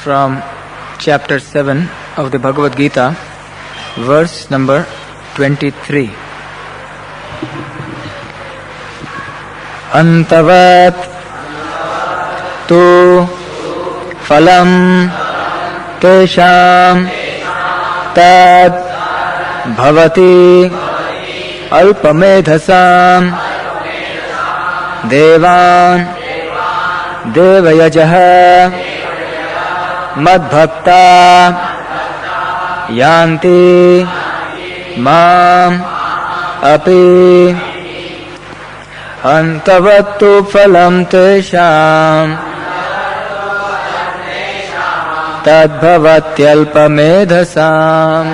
from chapter 7 of the Bhagavad Gita, verse number 23. Antavat tu phalam tesham tad bhavati alpamedhasam devan devayajah madbhakta yanti mam api antavattu phalam tesham tadbhavatyalpamedhasam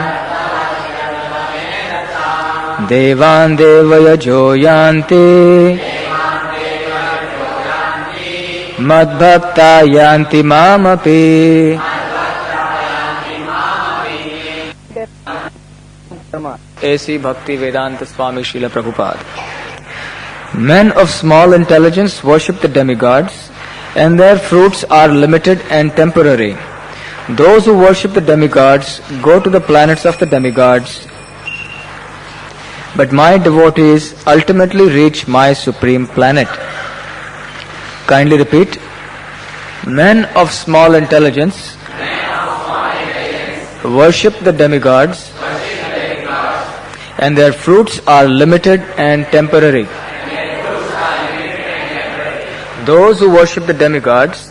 devan devayajo yanti madbhakta yanti mamapi. A.C. Bhakti Vedanta Swami Srila Prabhupada. Men of small intelligence worship the demigods, and their fruits are limited and temporary. Those who worship the demigods go to the planets of the demigods, but my devotees ultimately reach my supreme planet. Kindly repeat. Men of small intelligence worship the demigods, and their fruits are limited and temporary. Those who worship the demigods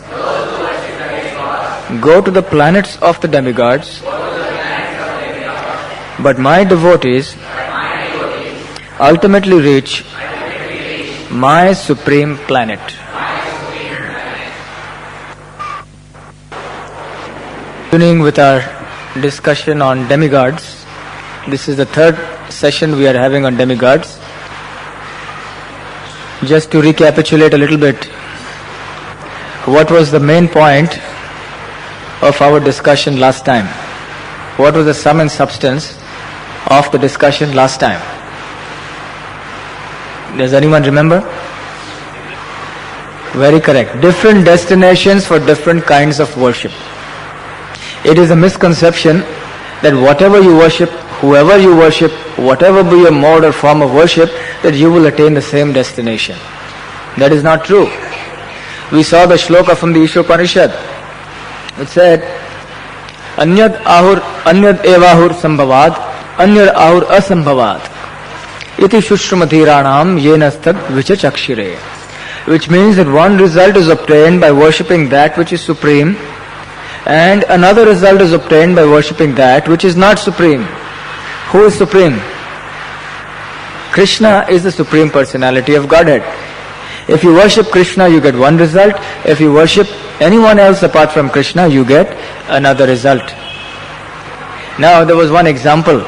go to the planets of the demigods, but my devotees ultimately reach my supreme planet. Continuing with our discussion on demigods, this is the third session we are having on demigods. Just to recapitulate a little bit, what was the main point of our discussion last time? What was the sum and substance of the discussion last time? Does anyone remember? Very correct. Different destinations for different kinds of worship. It is a misconception that whatever you worship, whoever you worship, whatever be your mode or form of worship, that you will attain the same destination. That is not true. We saw the shloka from the Ishopanishad. It said, Anyad evahur sambhavad, anyad ahur asambhavad. Iti shushrumadhiranam yenastad vichachakshire. Which means that one result is obtained by worshipping that which is supreme, and another result is obtained by worshipping that which is not supreme. Who is supreme? Krishna is the supreme personality of Godhead. If you worship Krishna, you get one result. If you worship anyone else apart from Krishna, you get another result. Now, there was one example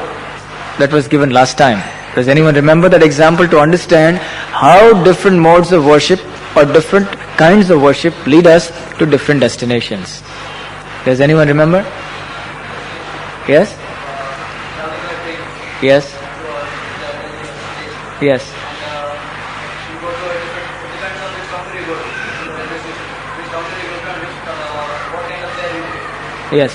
that was given last time. Does anyone remember that example, to understand how different modes of worship or different kinds of worship lead us to different destinations? Does anyone remember? Yes? Yes? Yes. Yes.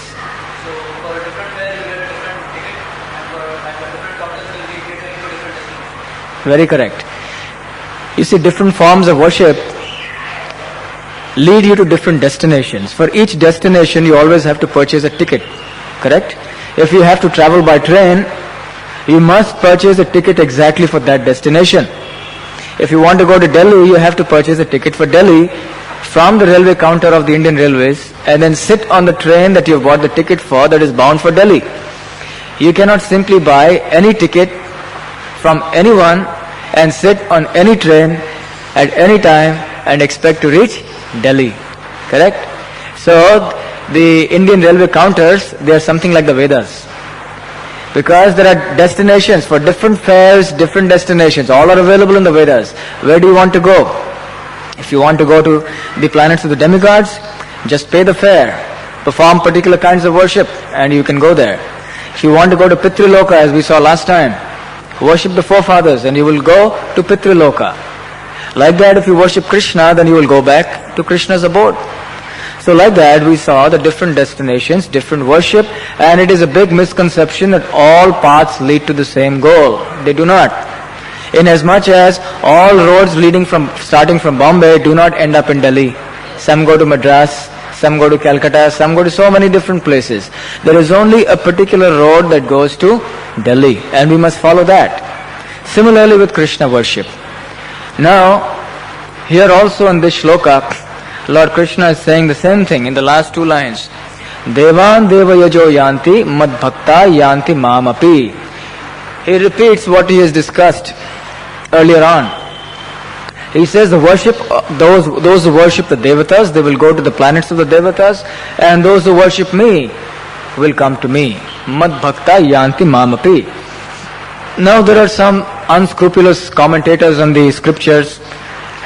Very correct. You see, different forms of worship lead you to different destinations. For each destination, you always have to purchase a ticket. Correct? If you have to travel by train, you must purchase a ticket exactly for that destination. If you want to go to Delhi, you have to purchase a ticket for Delhi from the railway counter of the Indian Railways, and then sit on the train that you bought the ticket for that is bound for Delhi. You cannot simply buy any ticket from anyone and sit on any train at any time and expect to reach Delhi. Correct? So, the Indian railway counters, they are something like the Vedas. Because there are destinations for different fares, different destinations, all are available in the Vedas. Where do you want to go? If you want to go to the planets of the demigods, just pay the fare, perform particular kinds of worship, and you can go there. If you want to go to Pitriloka, as we saw last time, worship the forefathers and you will go to Pitriloka. Like that, if you worship Krishna, then you will go back to Krishna's abode. So like that we saw the different destinations, different worship, and it is a big misconception that all paths lead to the same goal. They do not. Inasmuch as all roads starting from Bombay do not end up in Delhi. Some go to Madras, some go to Calcutta, some go to so many different places. There is only a particular road that goes to Delhi, and we must follow that. Similarly with Krishna worship. Now, here also in this shloka, Lord Krishna is saying the same thing in the last two lines. Devan devayajo yanti mad bhakta yanti mamapi. He repeats what he has discussed earlier on. He says the worship, those who worship the devatas, they will go to the planets of the devatas, and those who worship me will come to me. Mad bhakta yanti mamapi. Now there are some unscrupulous commentators on the scriptures,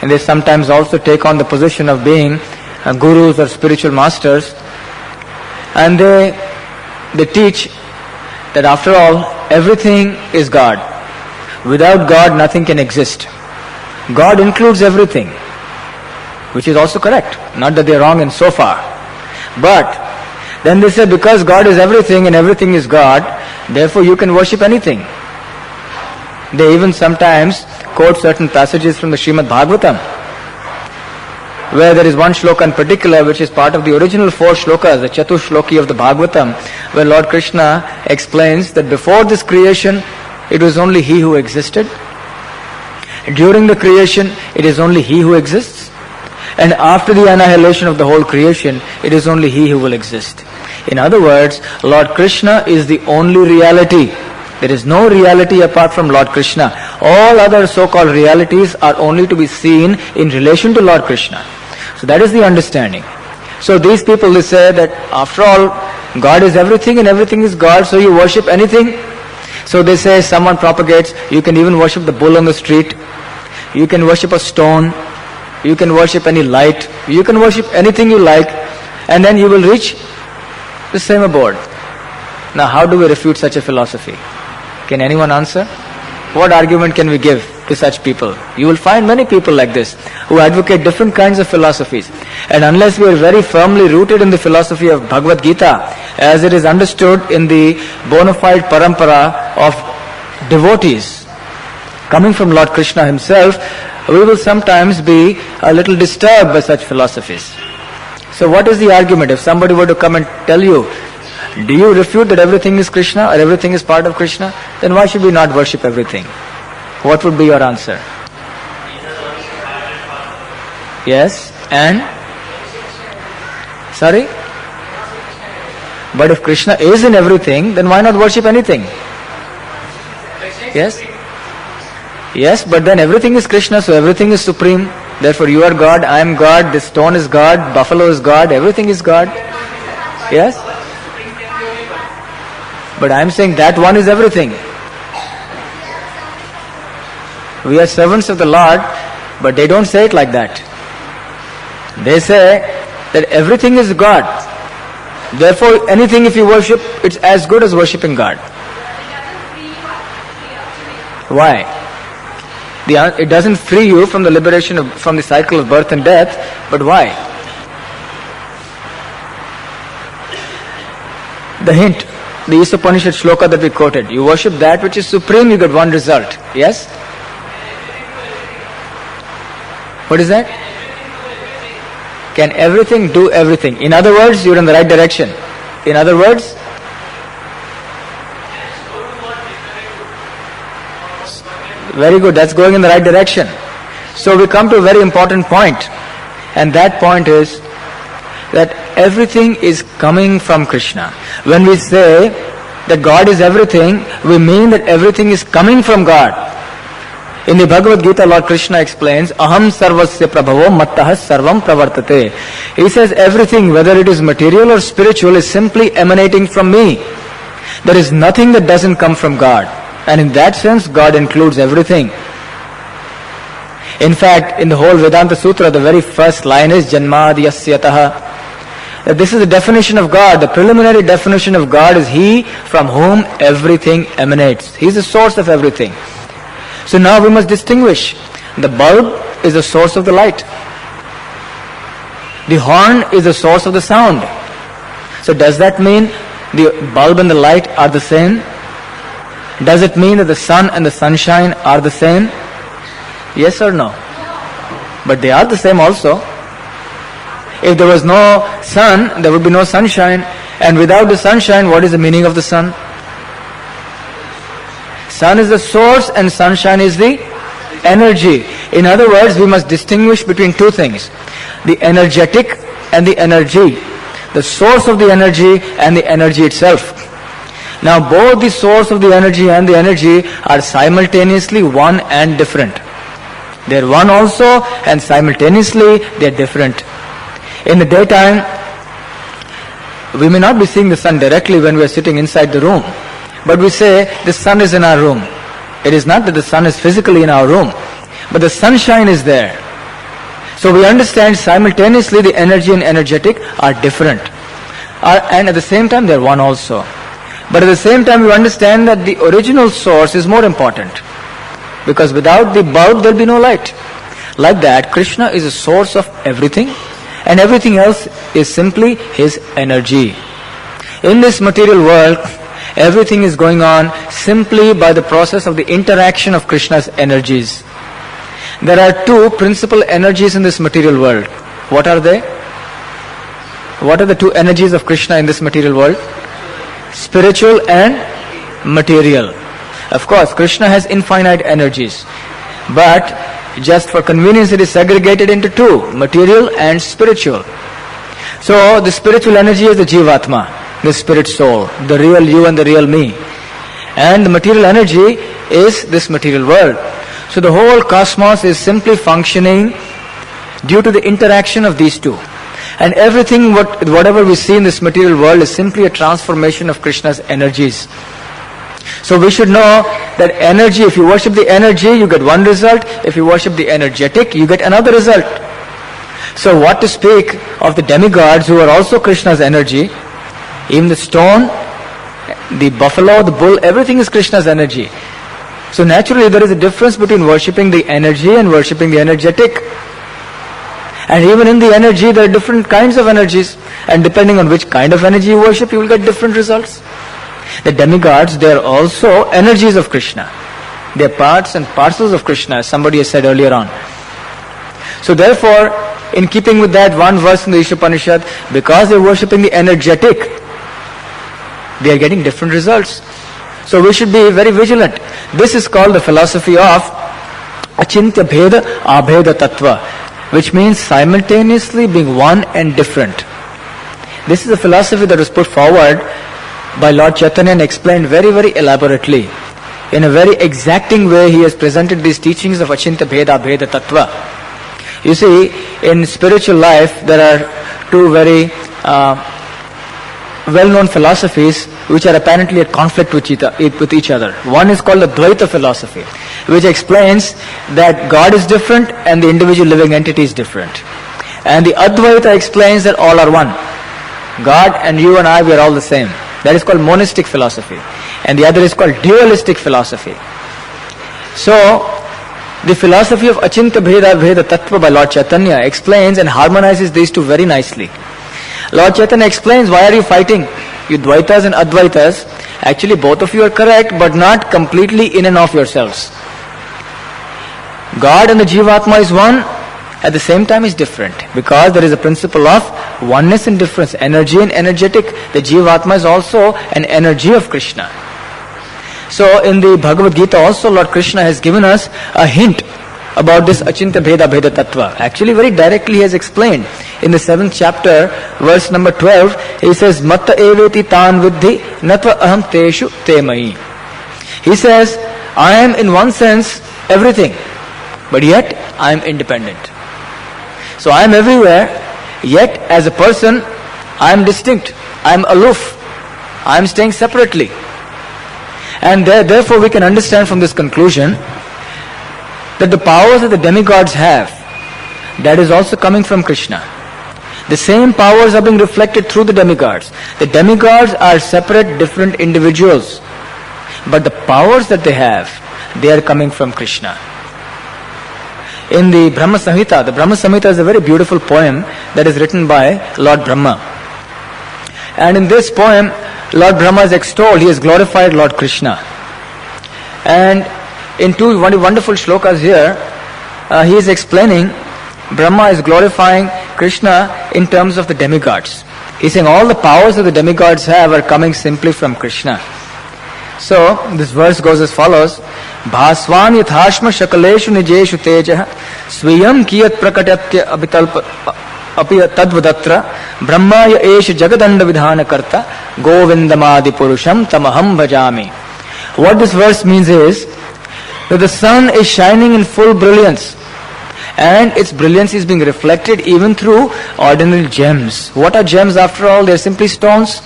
and they sometimes also take on the position of being gurus or spiritual masters, and they teach that after all, everything is God. Without God, nothing can exist. God includes everything, which is also correct. Not that they are wrong in so far. But then they say because God is everything and everything is God, therefore you can worship anything. They even sometimes quote certain passages from the Srimad Bhagavatam, where there is one shloka in particular which is part of the original 4 shlokas, the Chatushloki of the Bhagavatam, where Lord Krishna explains that before this creation, it was only He who existed. During the creation, it is only He who exists. And after the annihilation of the whole creation, it is only He who will exist. In other words, Lord Krishna is the only reality. There is no reality apart from Lord Krishna. All other so-called realities are only to be seen in relation to Lord Krishna. So that is the understanding. So these people, they say that after all, God is everything and everything is God, so you worship anything. So they say, someone propagates, you can even worship the bull on the street, you can worship a stone, you can worship any light, you can worship anything you like, and then you will reach the same abode. Now how do we refute such a philosophy? Can anyone answer? What argument can we give to such people? You will find many people like this who advocate different kinds of philosophies. And unless we are very firmly rooted in the philosophy of Bhagavad Gita, as it is understood in the bona fide parampara of devotees coming from Lord Krishna himself, we will sometimes be a little disturbed by such philosophies. So what is the argument? If somebody were to come and tell you, do you refute that everything is Krishna or everything is part of Krishna? Then why should we not worship everything? What would be your answer? Yes, and? Sorry? But if Krishna is in everything, then why not worship anything? Yes? Yes, but then everything is Krishna, so everything is supreme. Therefore you are God, I am God, this stone is God, buffalo is God, everything is God. Yes? But I am saying that one is everything. We are servants of the Lord, but they don't say it like that. They say that everything is God. Therefore, anything if you worship, it's as good as worshipping God. Why? It doesn't free you from the liberation from the cycle of birth and death, but why? The hint. The Upanishad shloka that we quoted. You worship that which is supreme, you get one result. Yes? What is that? Can everything do everything? In other words, you're in the right direction. In other words, very good, that's going in the right direction. So we come to a very important point, and that point is that everything is coming from Krishna. When we say that God is everything, we mean that everything is coming from God. In the Bhagavad Gita, Lord Krishna explains, Aham sarvasya prabhavo mattah sarvam pravartate. He says everything, whether it is material or spiritual, is simply emanating from me. There is nothing that doesn't come from God. And in that sense, God includes everything. In fact, in the whole Vedanta Sutra, the very first line is Janmadyasyataha. This is the definition of God. The preliminary definition of God is He from whom everything emanates. He is the source of everything. So now we must distinguish. The bulb is the source of the light. The horn is the source of the sound. So does that mean the bulb and the light are the same? Does it mean that the sun and the sunshine are the same? Yes or no? But they are the same also. If there was no sun, there would be no sunshine. And without the sunshine, what is the meaning of the sun? Sun is the source and sunshine is the energy. In other words, we must distinguish between two things. The energetic and the energy. The source of the energy and the energy itself. Now both the source of the energy and the energy are simultaneously one and different. They are one also and simultaneously they are different. In the daytime, we may not be seeing the sun directly when we are sitting inside the room. But we say the sun is in our room. It is not that the sun is physically in our room, but the sunshine is there. So we understand simultaneously the energy and energetic are different. And at the same time they are one also. But at the same time we understand that the original source is more important. Because without the bulb there will be no light. Like that, Krishna is the source of everything and everything else is simply his energy. In this material world, everything is going on simply by the process of the interaction of Krishna's energies. There are two principal energies in this material world. What are they? What are the two energies of Krishna in this material world? Spiritual and material. Of course, Krishna has infinite energies. But just for convenience it is segregated into two, material and spiritual. So the spiritual energy is the Jivatma, the spirit soul, the real you and the real me. And the material energy is this material world. So the whole cosmos is simply functioning due to the interaction of these two. And everything, whatever we see in this material world is simply a transformation of Krishna's energies. So we should know that energy, if you worship the energy, you get one result. If you worship the energetic, you get another result. So what to speak of the demigods who are also Krishna's energy? Even the stone, the buffalo, the bull, everything is Krishna's energy. So naturally there is a difference between worshipping the energy and worshipping the energetic. And even in the energy there are different kinds of energies. And depending on which kind of energy you worship, you will get different results. The demigods, they are also energies of Krishna. They are parts and parcels of Krishna, as somebody has said earlier on. So therefore, in keeping with that one verse in the Ishopanishad, because they are worshipping the energetic, they are getting different results. So we should be very vigilant. This is called the philosophy of Achintya Bheda Abheda Tattva, which means simultaneously being one and different. This is a philosophy that was put forward by Lord Chaitanya and explained very, very elaborately. In a very exacting way, he has presented these teachings of Achintya Bheda Abheda Tattva. You see, in spiritual life, there are two very well-known philosophies which are apparently at conflict with each other. One is called the Dvaita philosophy, which explains that God is different and the individual living entity is different. And the Advaita explains that all are one. God and you and I, we are all the same. That is called monistic philosophy. And the other is called dualistic philosophy. So, the philosophy of Achintya Bheda Bheda Tattva by Lord Chaitanya explains and harmonizes these two very nicely. Lord Chaitanya explains, why are you fighting? You Dvaitas and Advaitas, actually both of you are correct, but not completely in and of yourselves. God and the Jivatma is one, at the same time is different, because there is a principle of oneness and difference, energy and energetic. The Jivatma is also an energy of Krishna. So in the Bhagavad Gita also Lord Krishna has given us a hint about this Achintya Bheda Bheda Tattva. Actually very directly he has explained. In the 7th chapter, verse number 12, he says, Matta eveti tan vidhi natva aham teshu temai. He says, I am in one sense everything, but yet I am independent. So I am everywhere, yet as a person, I am distinct, I am aloof, I am staying separately. And therefore we can understand from this conclusion that the powers that the demigods have, that is also coming from Krishna. The same powers are being reflected through the demigods. The demigods are separate, different individuals. But the powers that they have, they are coming from Krishna. in the Brahma Samhita. The Brahma Samhita is a very beautiful poem that is written by Lord Brahma. And in this poem, Lord Brahma is extolled, he has glorified Lord Krishna. And in two wonderful shlokas here, he is explaining, Brahma is glorifying Krishna in terms of the demigods. He is saying all the powers that the demigods have are coming simply from Krishna. So, this verse goes as follows, Bhaswan yathashma shakaleshu nijeshu tejah swiyam kiyat prakatatya abitalpa api tadvadatra brahmaya esha jagadanda vidhana karta govindamadi purusham tamaham bhajami. What this verse means is that the sun is shining in full brilliance, and its brilliance is being reflected even through ordinary gems. What are gems after all? They are simply stones.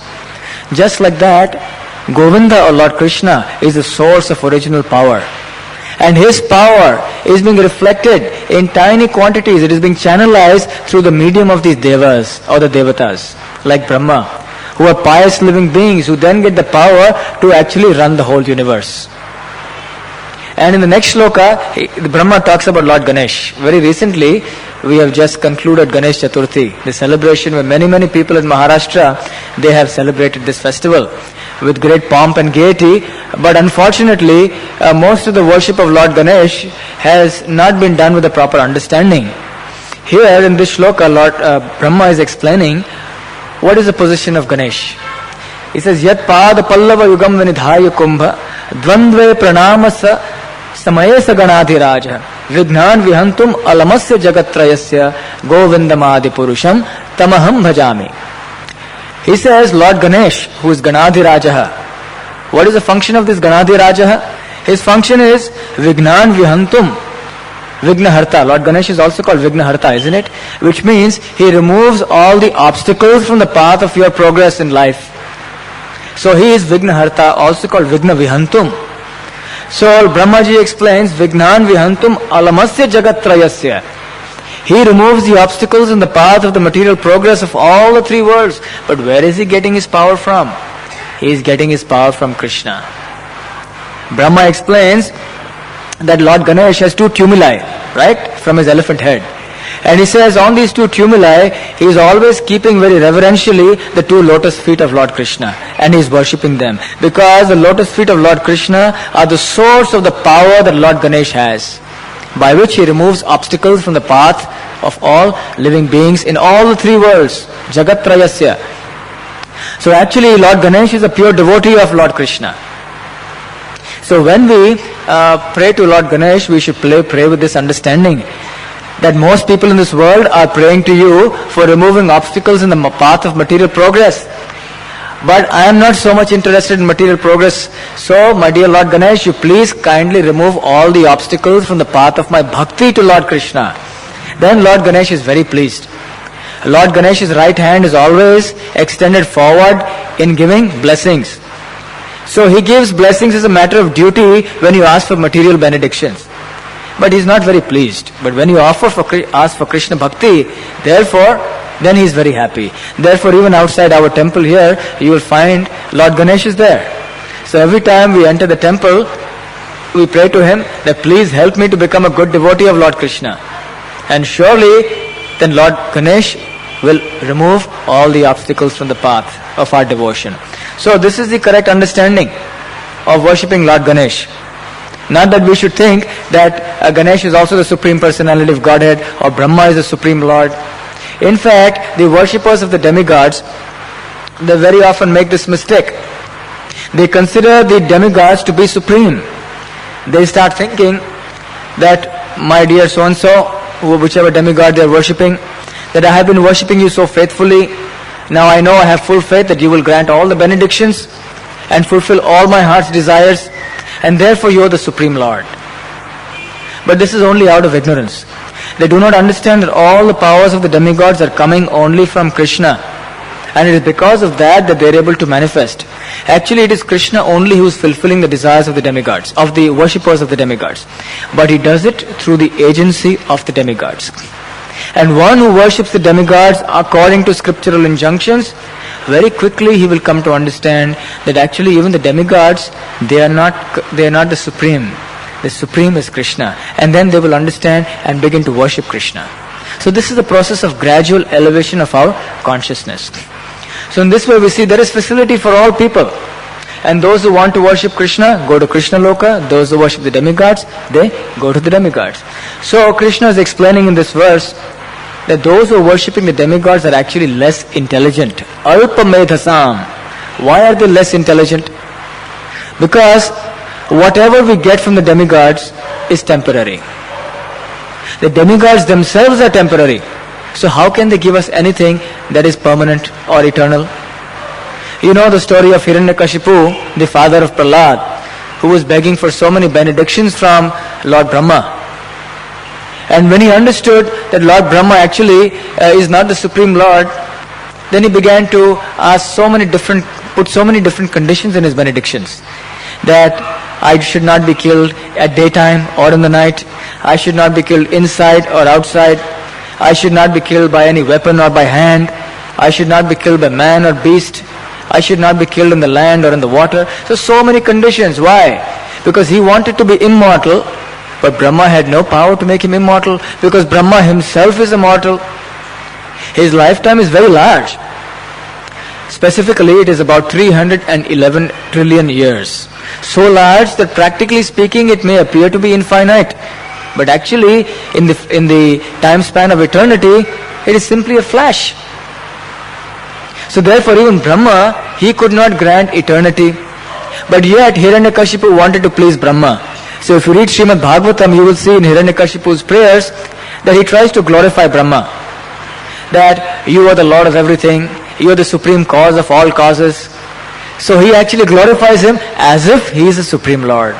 Just like that, Govinda or Lord Krishna is the source of original power. And his power is being reflected in tiny quantities. It is being channelized through the medium of these devas or the devatas, like Brahma, who are pious living beings who then get the power to actually run the whole universe. And in the next shloka, the Brahma talks about Lord Ganesh. Very recently, we have just concluded Ganesh Chaturthi, the celebration where many people in Maharashtra, they have celebrated this festival with great pomp and gaiety. But unfortunately, most of the worship of Lord Ganesh has not been done with a proper understanding. Here in this shloka, Lord Brahma is explaining what is the position of Ganesh. He says, Yat pada pallava yugam vinidhaya kumbha dvandve pranamasa samayesa ganadhiraja vignan vihantum alamasya jagatrayasya govindamadi purusham tamaham bhajami. He says, Lord Ganesh, who is Ganadhiraja. What is the function of this Ganadhiraja? His function is Vignan Vihantum, Vignaharta. Lord Ganesh is also called Vignaharta, isn't it? Which means he removes all the obstacles from the path of your progress in life. So he is Vignaharta, also called Vigna Vihantum. So Brahmaji explains, Vignan Vihantum alamasya jagatrayasya. He removes the obstacles in the path of the material progress of all the three worlds. But where is he getting his power from? He is getting his power from Krishna. Brahma explains that Lord Ganesh has two tumuli, right, from his elephant head. And he says on these two tumuli, he is always keeping very reverentially the two lotus feet of Lord Krishna. And he is worshipping them. Because the lotus feet of Lord Krishna are the source of the power that Lord Ganesh has, by which he removes obstacles from the path of all living beings in all the three worlds, Jagatrayasya. So actually Lord Ganesh is a pure devotee of Lord Krishna. So when we pray to Lord Ganesh, we should pray with this understanding that most people in this world are praying to you for removing obstacles in the path of material progress. But I am not so much interested in material progress. So, my dear Lord Ganesh, you please kindly remove all the obstacles from the path of my bhakti to Lord Krishna. Then Lord Ganesh is very pleased. Lord Ganesh's right hand is always extended forward in giving blessings. So he gives blessings as a matter of duty when you ask for material benedictions. But he is not very pleased. But when you ask for Krishna bhakti, therefore, then he is very happy. Therefore, even outside our temple here, you will find Lord Ganesh is there. So every time we enter the temple, we pray to him that please help me to become a good devotee of Lord Krishna. And surely, then Lord Ganesh will remove all the obstacles from the path of our devotion. So this is the correct understanding of worshipping Lord Ganesh. Not that we should think that Ganesh is also the Supreme Personality of Godhead or Brahma is the Supreme Lord. In fact, the worshippers of the demigods, they very often make this mistake. They consider the demigods to be supreme. They start thinking that my dear so-and-so, whichever demigod they are worshipping, that I have been worshipping you so faithfully. Now I know I have full faith that you will grant all the benedictions and fulfill all my heart's desires, and therefore you are the Supreme Lord. But this is only out of ignorance. They do not understand that all the powers of the demigods are coming only from Krishna. And it is because of that they are able to manifest. Actually, it is Krishna only who is fulfilling the desires of the demigods, of the worshippers of the demigods. But he does it through the agency of the demigods. And one who worships the demigods according to scriptural injunctions, very quickly he will come to understand that actually even the demigods, they are not the supreme. the Supreme is Krishna. And then they will understand and begin to worship Krishna. So this is the process of gradual elevation of our consciousness. So in this way we see there is facility for all people. And those who want to worship Krishna, go to Krishna Loka. Those who worship the demigods, they go to the demigods. So Krishna is explaining in this verse that those who are worshipping the demigods are actually less intelligent. Alpa medhasam. Why are they less intelligent? Because whatever we get from the demigods is temporary. The demigods themselves are temporary. So how can they give us anything that is permanent or eternal? You know the story of Hiranyakashipu, the father of Prahlad, who was begging for so many benedictions from Lord Brahma. And when he understood that Lord Brahma actually is not the Supreme Lord, then he began to ask put so many different conditions in his benedictions. That I should not be killed at daytime or in the night. I should not be killed inside or outside. I should not be killed by any weapon or by hand. I should not be killed by man or beast. I should not be killed in the land or in the water. So many conditions. Why? Because he wanted to be immortal, but Brahma had no power to make him immortal, because Brahma himself is immortal. His lifetime is very large. Specifically, it is about 311 trillion years. So large that practically speaking it may appear to be infinite. But actually, in the time span of eternity, it is simply a flash. So therefore even Brahma, he could not grant eternity. But yet Hiranyakashipu wanted to please Brahma. So if you read Srimad Bhagavatam, you will see in Hiranyakashipu's prayers that he tries to glorify Brahma. That you are the Lord of everything, you are the supreme cause of all causes. So he actually glorifies him as if he is the Supreme Lord.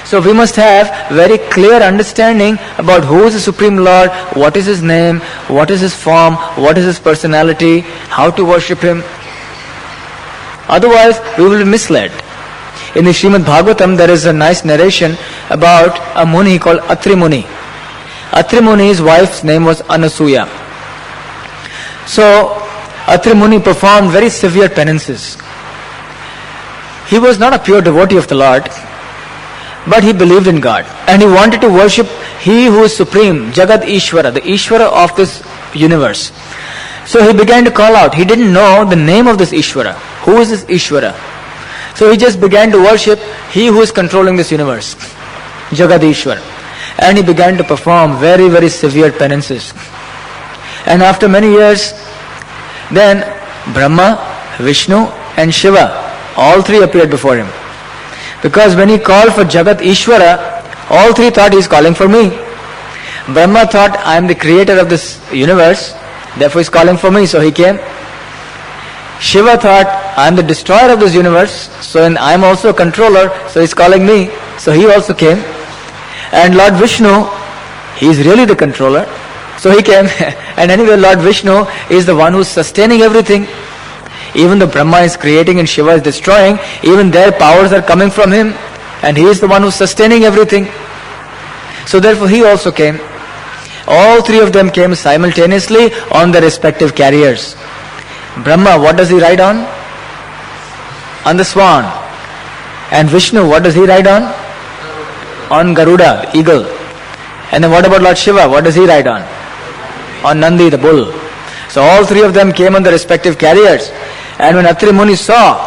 So we must have very clear understanding about who is the Supreme Lord, what is his name, what is his form, what is his personality, how to worship him. Otherwise, we will be misled. In the Srimad Bhagavatam, there is a nice narration about a Muni called Atri Muni. Atri Muni's wife's name was Anasuya. So, Atri Muni performed very severe penances. He was not a pure devotee of the Lord, but he believed in God. And he wanted to worship He who is supreme, Jagat Ishvara, the Ishvara of this universe. So he began to call out. He didn't know the name of this Ishvara. Who is this Ishvara? So he just began to worship He who is controlling this universe, Jagat Ishvara. And he began to perform very, very severe penances. And after many years, then Brahma, Vishnu and Shiva, all three appeared before him. Because when he called for Jagat Ishvara, all three thought he is calling for me. Brahma thought I am the creator of this universe, therefore he is calling for me, so he came. Shiva thought I am the destroyer of this universe, so I am also a controller, so he is calling me, so he also came. And Lord Vishnu, he is really the controller, so he came. And anyway, Lord Vishnu is the one who is sustaining everything. Even though Brahma is creating and Shiva is destroying, even their powers are coming from him, and he is the one who is sustaining everything. So therefore he also came. All three of them came simultaneously on their respective carriers. Brahma, what does he ride on? On the swan. And Vishnu, what does he ride on? On Garuda, the eagle. And then what about Lord Shiva? What does he ride on? On Nandi, the bull. So all three of them came on their respective carriers. And when Atri Muni saw,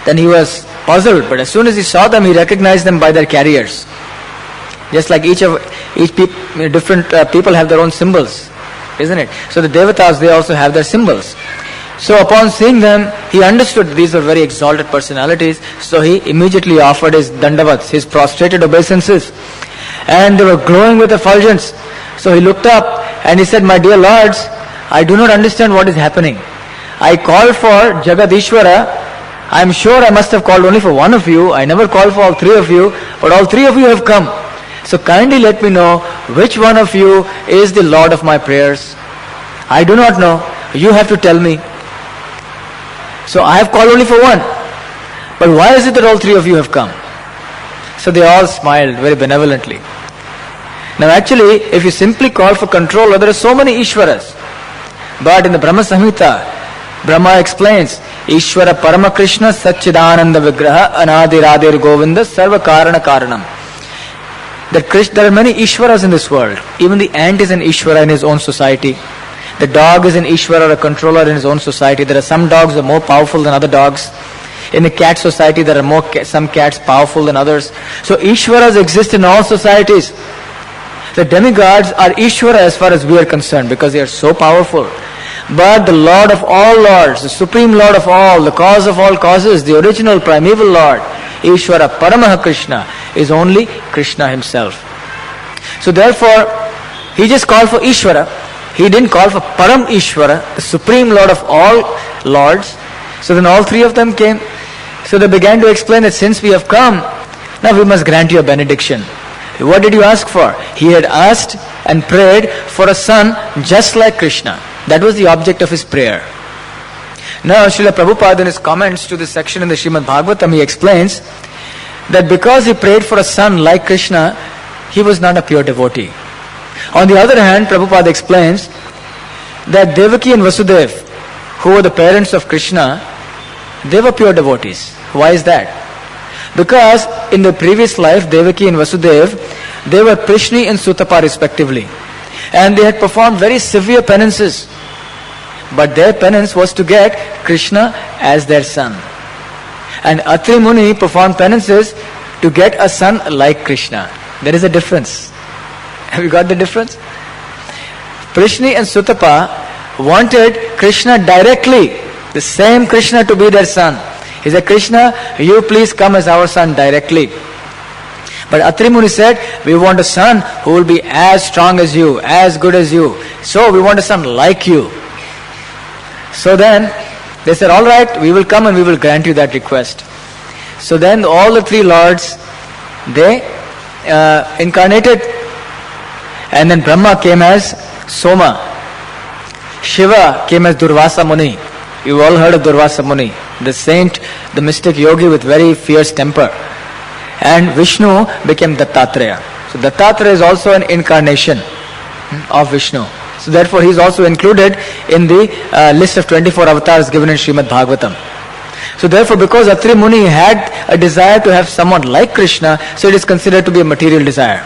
then he was puzzled. But as soon as he saw them, he recognized them by their carriers. Just like different people have their own symbols, isn't it? So the Devatas, they also have their symbols. So upon seeing them, he understood these were very exalted personalities. So he immediately offered his dandavats, his prostrated obeisances. And they were glowing with effulgence. So he looked up and he said, "My dear lords, I do not understand what is happening. I called for Jagat Ishvara. I am sure I must have called only for one of you. I never called for all three of you, but all three of you have come. So kindly let me know which one of you is the Lord of my prayers. I do not know. You have to tell me. So I have called only for one. But why is it that all three of you have come?" So they all smiled very benevolently. Now actually, if you simply call for controller, there are so many Ishvaras. But in the Brahma Samhita, Brahma explains, Ishvara Parama Krishna Satchidananda Vigraha Anadiradir Govinda Sarva Karana Karanam. There are many Ishwaras in this world. Even the ant is an Ishvara in his own society. The dog is an Ishvara or a controller in his own society. There are some dogs that are more powerful than other dogs. In the cat society, there are some cats powerful than others. So Ishwaras exist in all societies. The demigods are Ishvara as far as we are concerned because they are so powerful. But the Lord of all lords, the Supreme Lord of all, the cause of all causes, the original primeval Lord, Ishvara Paramaha Krishna, is only Krishna himself. So therefore, he just called for Ishvara. He didn't call for Param Ishvara, the Supreme Lord of all lords. So then all three of them came. So they began to explain that since we have come, now we must grant you a benediction. What did you ask for? He had asked and prayed for a son just like Krishna. That was the object of his prayer. Now Srila Prabhupada in his comments to this section in the Srimad Bhagavatam, he explains that because he prayed for a son like Krishna, he was not a pure devotee. On the other hand, Prabhupada explains that Devaki and Vasudeva, who were the parents of Krishna, they were pure devotees. Why is that? Because in the previous life, Devaki and Vasudeva, they were Prishni and Sutapa respectively. And they had performed very severe penances. But their penance was to get Krishna as their son. And Atri Muni performed penances to get a son like Krishna. There is a difference. Have you got the difference? Prishni and Sutapa wanted Krishna directly, the same Krishna to be their son. He said, Krishna, you please come as our son directly. But Atri Muni said, we want a son who will be as strong as you, as good as you. So we want a son like you. So then they said, all right, we will come and we will grant you that request. So then all the three lords, they incarnated. And then Brahma came as Soma. Shiva came as Durvasa Muni. You've all heard of Durvasa Muni, the saint, the mystic yogi with very fierce temper. And Vishnu became Dattatreya. So Dattatreya is also an incarnation of Vishnu. So therefore he is also included in the list of 24 avatars given in Srimad Bhagavatam. So therefore, because Atri Muni had a desire to have someone like Krishna, so it is considered to be a material desire.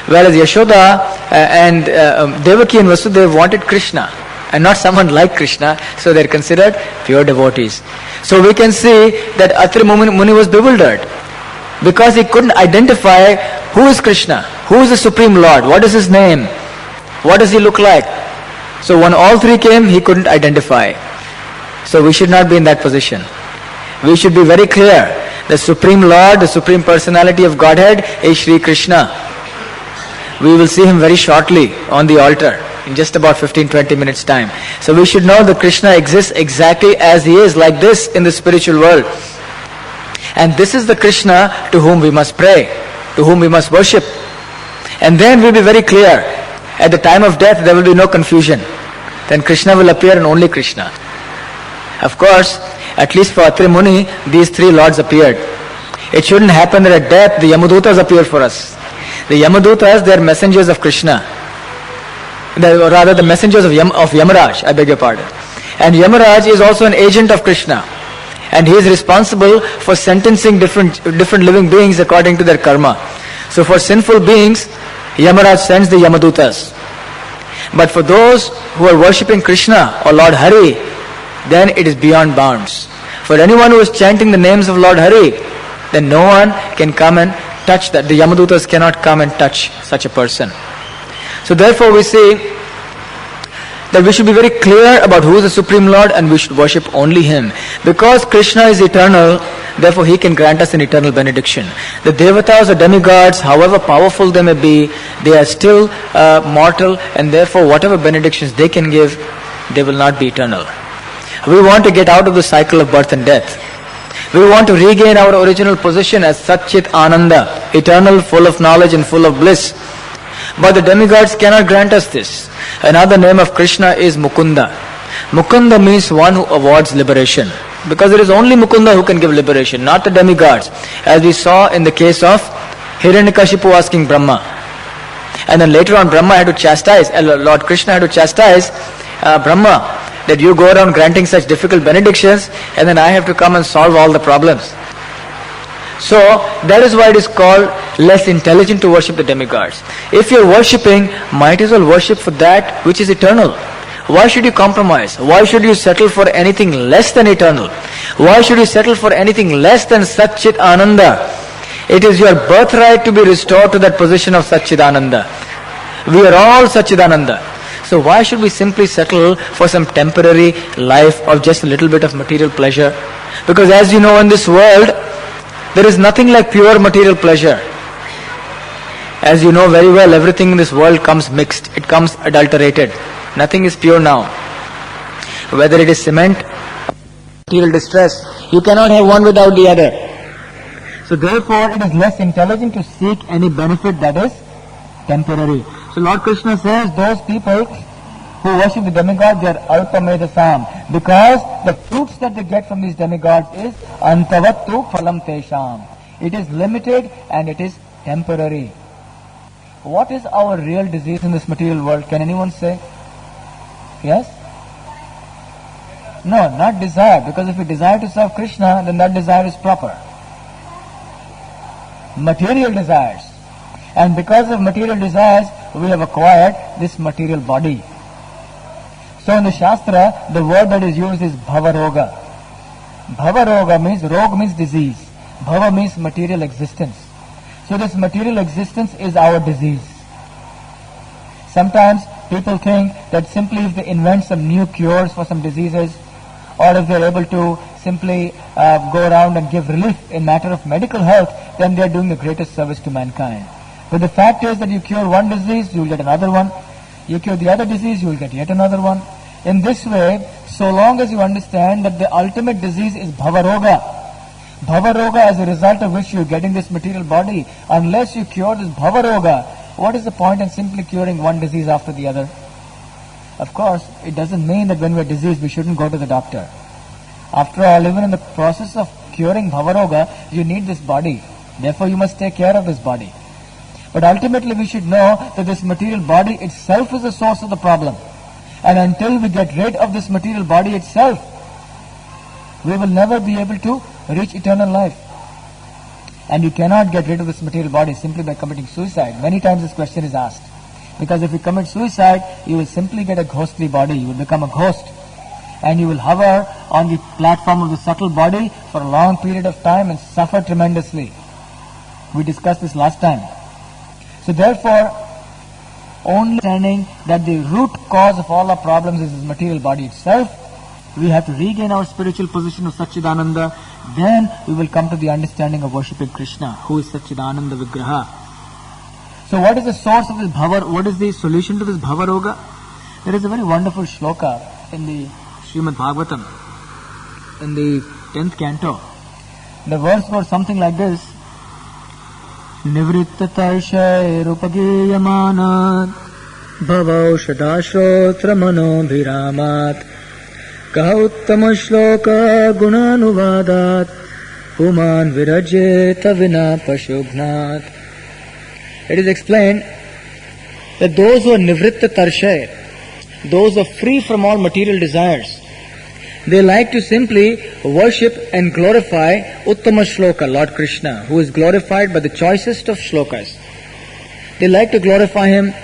Whereas Yashoda and Devaki and Vasudeva wanted Krishna and not someone like Krishna, so they are considered pure devotees. So we can see that Atri Muni was bewildered because he couldn't identify who is Krishna, who is the Supreme Lord, what is his name, what does he look like. So when all three came, he couldn't identify. So we should not be in that position. We should be very clear. The Supreme Lord, the Supreme Personality of Godhead is Shri Krishna. We will see him very shortly on the altar in just about 15-20 minutes time. So we should know that Krishna exists exactly as he is, like this in the spiritual world. And this is the Krishna to whom we must pray, to whom we must worship. And then we'll be very clear. At the time of death, there will be no confusion. Then Krishna will appear and only Krishna. Of course, at least for Atri Muni, these three lords appeared. It shouldn't happen that at death, the Yamadutas appear for us. The Yamadutas, they are messengers of Krishna. Rather, the messengers of Yamaraj, I beg your pardon. And Yamaraj is also an agent of Krishna. And he is responsible for sentencing different living beings according to their karma. So for sinful beings, Yamaraj sends the Yamadutas. But for those who are worshipping Krishna or Lord Hari, then it is beyond bounds. For anyone who is chanting the names of Lord Hari, then no one can come and touch that. The Yamadutas cannot come and touch such a person. So therefore we see that we should be very clear about who is the Supreme Lord and we should worship only him. Because Krishna is eternal, therefore he can grant us an eternal benediction. The Devatas or demigods, however powerful they may be, they are still mortal, and therefore whatever benedictions they can give, they will not be eternal. We want to get out of the cycle of birth and death. We want to regain our original position as Satchit Ananda, eternal, full of knowledge and full of bliss. But the demigods cannot grant us this. Another name of Krishna is Mukunda. Mukunda means one who awards liberation. Because it is only Mukunda who can give liberation, not the demigods. As we saw in the case of Hiranyakashipu asking Brahma. And then later on Brahma had to chastise, Lord Krishna had to chastise Brahma that you go around granting such difficult benedictions and then I have to come and solve all the problems. So that is why it is called less intelligent to worship the demigods. If you are worshipping, might as well worship for that which is eternal. Why should you compromise? Why should you settle for anything less than eternal? Why should you settle for anything less than Satchit Ananda? It is your birthright to be restored to that position of Satchidananda. We are all Satchidananda. So why should we simply settle for some temporary life of just a little bit of material pleasure? Because as you know, in this world, there is nothing like pure material pleasure. As you know very well, everything in this world comes mixed. It comes adulterated. Nothing is pure now. Whether it is cement, material distress, you cannot have one without the other. So therefore, it is less intelligent to seek any benefit that is temporary. So Lord Krishna says, those people who worship the demigods, they are alpavedasam, because the fruits that they get from these demigods is antavattu phalam tesham. It is limited and it is temporary. What is our real disease in this material world? Can anyone say? Yes? No, not desire, because if we desire to serve Krishna, then that desire is proper. Material desires. And because of material desires, we have acquired this material body. So in the Shastra, the word that is used is Bhavaroga. Bhavaroga means, Rog means disease. Bhava means material existence. So this material existence is our disease. Sometimes people think that simply if they invent some new cures for some diseases, or if they are able to simply go around and give relief in matter of medical health, then they are doing the greatest service to mankind. But the fact is that you cure one disease, you will get another one. You cure the other disease, you will get yet another one. In this way, so long as you understand that the ultimate disease is Bhavaroga, Bhavaroga as a result of which you are getting this material body, unless you cure this Bhavaroga, what is the point in simply curing one disease after the other? Of course, it doesn't mean that when we are diseased, we shouldn't go to the doctor. After all, even in the process of curing Bhavaroga, you need this body. Therefore, you must take care of this body. But ultimately, we should know that this material body itself is the source of the problem. And until we get rid of this material body itself, we will never be able to reach eternal life. And you cannot get rid of this material body simply by committing suicide. Many times this question is asked. Because if you commit suicide, you will simply get a ghostly body. You will become a ghost. And you will hover on the platform of the subtle body for a long period of time and suffer tremendously. We discussed this last time. So therefore, only understanding that the root cause of all our problems is this material body itself, we have to regain our spiritual position of Satchidananda. Then we will come to the understanding of worshipping Krishna, who is Satchidananda Vigraha. So what is the source of this Bhava? What is the solution to this Bhavaroga? There is a very wonderful shloka in the Srimad Bhagavatam, in the 10th canto. The verse goes something like this. Nivritta tarshay rupagiyamanat bhavaushadashrotra manobhiramat kahuttama shloka gunanuvadat puman virajeta vina pashubhnat. It is explained that those who are nivritta tarshay, those who are free from all material desires, they like to simply worship and glorify Uttama Shloka, Lord Krishna, who is glorified by the choicest of shlokas. They like to glorify Him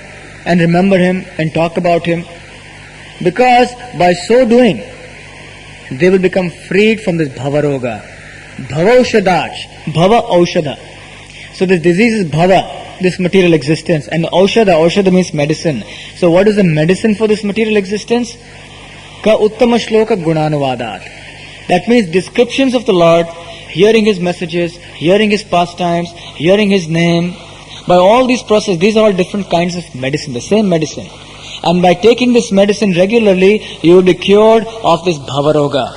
and remember Him and talk about Him, because by so doing, they will become freed from this Bhavaroga. Bhavaushadach, Bhava Aushada. So this disease is Bhava, this material existence, and Aushada means medicine. So what is the medicine for this material existence? Ka uttama shloka gunanuvadat. That means descriptions of the Lord, hearing His messages, hearing His pastimes, hearing His name. By all these processes, these are all different kinds of medicine, the same medicine. And by taking this medicine regularly, you will be cured of this Bhavaroga.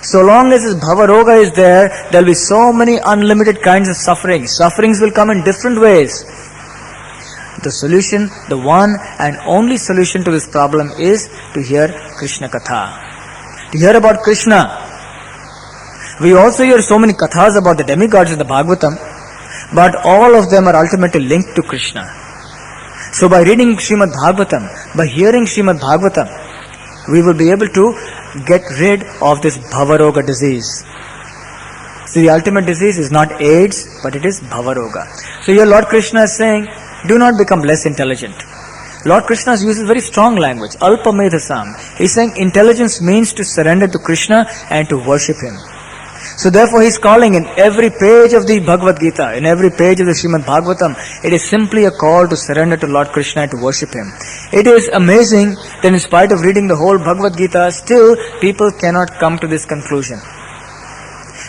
So long as this Bhavaroga is there will be so many unlimited kinds of suffering. Sufferings will come in different ways. The solution, the one and only solution to this problem is to hear Krishna Katha. To hear about Krishna. We also hear so many kathas about the demigods in the Bhagavatam, but all of them are ultimately linked to Krishna. So by reading Srimad Bhagavatam, by hearing Srimad Bhagavatam, we will be able to get rid of this Bhavaroga disease. So the ultimate disease is not AIDS, but it is Bhavaroga. So here Lord Krishna is saying, do not become less intelligent. Lord Krishna uses very strong language, Alpamedhasam. He's saying intelligence means to surrender to Krishna and to worship Him. So therefore he's calling in every page of the Bhagavad Gita, in every page of the Srimad Bhagavatam, it is simply a call to surrender to Lord Krishna and to worship Him. It is amazing that in spite of reading the whole Bhagavad Gita, still people cannot come to this conclusion.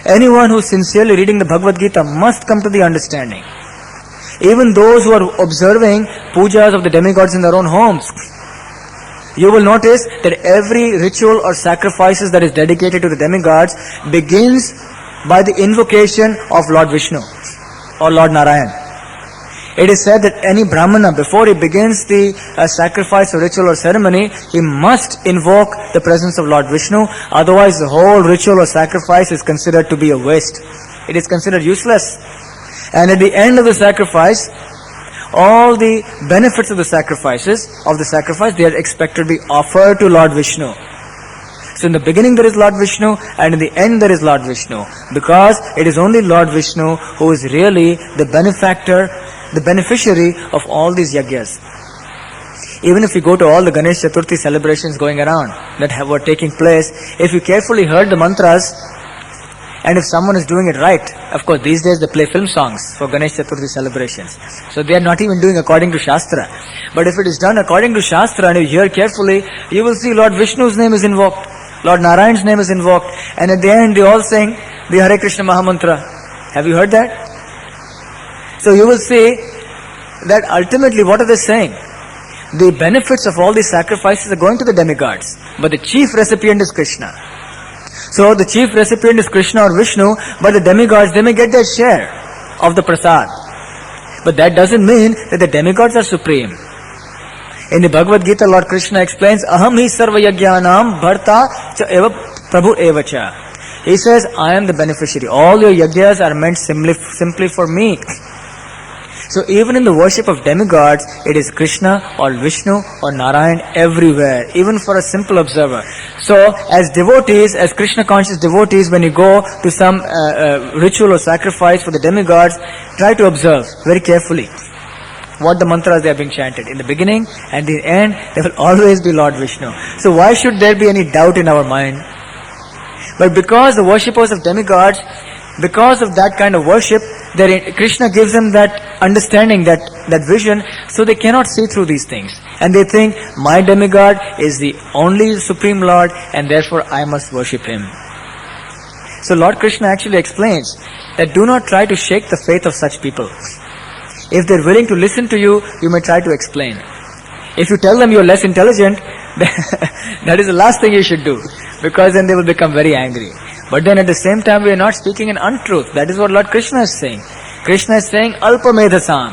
Anyone who is sincerely reading the Bhagavad Gita must come to the understanding. Even those who are observing pujas of the demigods in their own homes, you will notice that every ritual or sacrifices that is dedicated to the demigods begins by the invocation of Lord Vishnu or Lord Narayan. It is said that any Brahmana, before he begins the sacrifice or ritual or ceremony, he must invoke the presence of Lord Vishnu, otherwise the whole ritual or sacrifice is considered to be a waste. It is considered useless. And at the end of the sacrifice, all the benefits of the sacrifice, they are expected to be offered to Lord Vishnu. So in the beginning there is Lord Vishnu, and in the end there is Lord Vishnu, because it is only Lord Vishnu who is really the benefactor, the beneficiary of all these yagyas. Even if you go to all the Ganesh Chaturthi celebrations going around that were taking place, if you carefully heard the mantras, and if someone is doing it right, of course these days they play film songs for Ganesh Chaturthi celebrations. So they are not even doing according to Shastra. But if it is done according to Shastra and you hear carefully, you will see Lord Vishnu's name is invoked, Lord Narayan's name is invoked, and at the end they all sing the Hare Krishna Mahamantra. Have you heard that? So you will see that ultimately what are they saying? The benefits of all these sacrifices are going to the demigods, but the chief recipient is Krishna. So the chief recipient is Krishna or Vishnu, but the demigods, they may get their share of the prasad. But that doesn't mean that the demigods are supreme. In the Bhagavad Gita, Lord Krishna explains, Aham hi sarva yajnanam bharta cha eva prabhu eva cha. He says, I am the beneficiary. All your yagyas are meant simply for me. So even in the worship of demigods, it is Krishna or Vishnu or Narayan everywhere, even for a simple observer. So as devotees, as Krishna conscious devotees, when you go to some ritual or sacrifice for the demigods, try to observe very carefully what the mantras they are being chanted. In the beginning and the end, there will always be Lord Vishnu. So why should there be any doubt in our mind? But because the worshippers of demigods, because of that kind of worship, Krishna gives them that understanding, that vision, so they cannot see through these things. And they think, my demigod is the only Supreme Lord, and therefore I must worship Him. So Lord Krishna actually explains that do not try to shake the faith of such people. If they're willing to listen to you, you may try to explain. If you tell them you're less intelligent, that is the last thing you should do, because then they will become very angry. But then at the same time, we are not speaking an untruth. That is what Lord Krishna is saying. Krishna is saying, Alpamedhasam.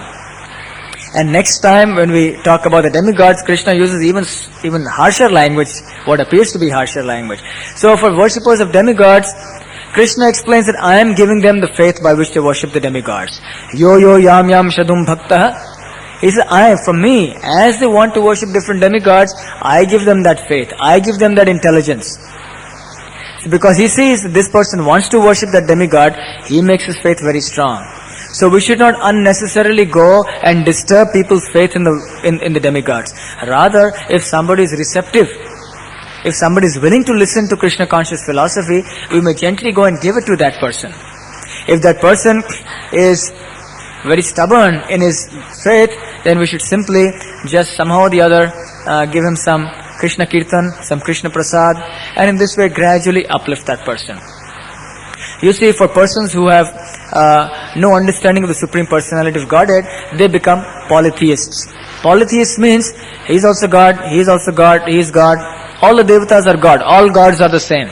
And next time when we talk about the demigods, Krishna uses even harsher language, what appears to be harsher language. So for worshippers of demigods, Krishna explains that I am giving them the faith by which they worship the demigods. Yo yo yam yam shadum bhaktaha. He says, from me, as they want to worship different demigods, I give them that faith. I give them that intelligence. Because he sees that this person wants to worship that demigod, he makes his faith very strong. So we should not unnecessarily go and disturb people's faith in the demigods. Rather, if somebody is receptive, if somebody is willing to listen to Krishna conscious philosophy, we may gently go and give it to that person. If that person is very stubborn in his faith, then we should simply just somehow or the other give him some Krishna Kirtan, some Krishna Prasad, and in this way gradually uplift that person. You see, for persons who have no understanding of the Supreme Personality of Godhead, they become polytheists. Polytheist means, he is also God, he is also God, he is God. All the devatas are God, all gods are the same.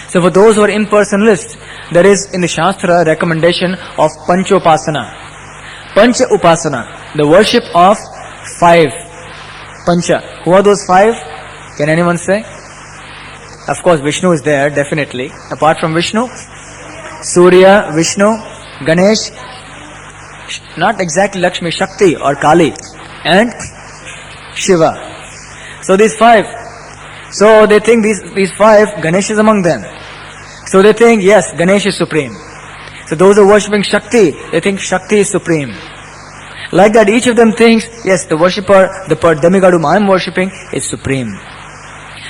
So for those who are impersonalists, there is in the Shastra a recommendation of Panchopasana. Pancha Upasana, the worship of 5. Pancha. Who are those 5? Can anyone say? Of course, Vishnu is there, definitely. Apart from Vishnu, Surya, Vishnu, Ganesh, not exactly Lakshmi, Shakti or Kali, and Shiva. So these 5. So they think these five, Ganesh is among them. So they think, yes, Ganesh is supreme. So those who are worshipping Shakti, they think Shakti is supreme. Like that, each of them thinks, yes, the worshipper, the demigod whom I am worshipping is supreme.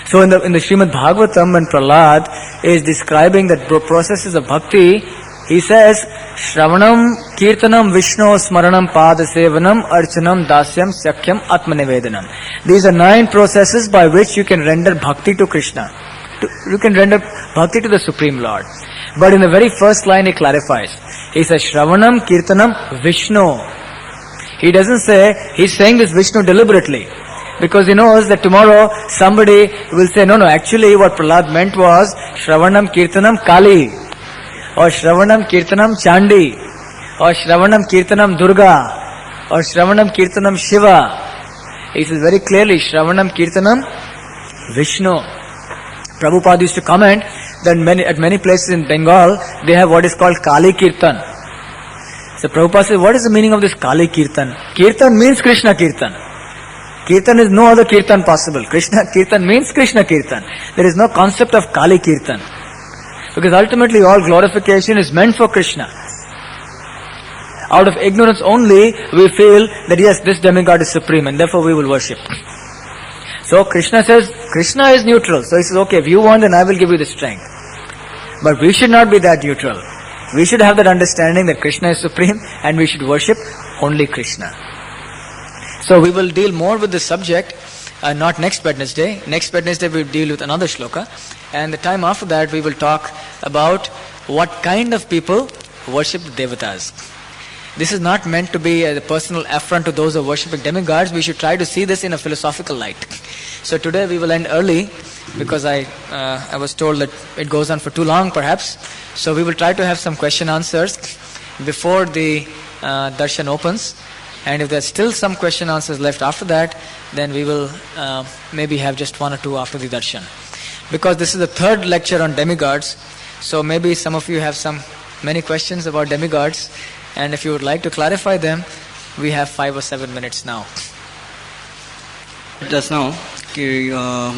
So in the Srimad Bhagavatam, when Prahlad is describing the processes of bhakti, he says, Shravanam, Kirtanam, Vishnu, Smaranam, Padasevanam, Archanam, Dasyam, Sakyam, Atmanivedanam. These are 9 processes by which you can render bhakti to Krishna. You can render bhakti to the Supreme Lord. But in the very first line he clarifies. He says, Shravanam, Kirtanam, Vishnu. He doesn't say, he's saying this Vishnu deliberately. Because he knows that tomorrow somebody will say, no, actually what Prahlad meant was Shravanam, Kirtanam, Kali. Or Shravanam, Kirtanam, Chandi. Or Shravanam, Kirtanam, Durga. Or Shravanam, Kirtanam, Shiva. He says very clearly, Shravanam, Kirtanam, Vishnu. Prabhupada used to comment that at many places in Bengal, they have what is called Kali Kirtan. So Prabhupada says, what is the meaning of this Kali Kirtan? Kirtan means Krishna Kirtan. Kirtan is no other Kirtan possible. Krishna Kirtan means Krishna Kirtan. There is no concept of Kali Kirtan. Because ultimately all glorification is meant for Krishna. Out of ignorance only, we feel that yes, this demigod is supreme and therefore we will worship. So Krishna says, Krishna is neutral. So he says, okay, if you want, then I will give you the strength. But we should not be that neutral. We should have that understanding that Krishna is supreme and we should worship only Krishna. So we will deal more with this subject, not next Wednesday. Next Wednesday we will deal with another shloka. And the time after that we will talk about what kind of people worship the devatas. This is not meant to be a personal affront to those who are worshipping demigods. We should try to see this in a philosophical light. So today we will end early because I was told that it goes on for too long perhaps. So we will try to have some question answers before the darshan opens. And if there's still some question answers left after that, then we will maybe have just 1 or 2 after the darshan. Because this is the 3rd lecture on demigods, so maybe some of you have many questions about demigods, and if you would like to clarify them, we have 5 or 7 minutes now. Just now,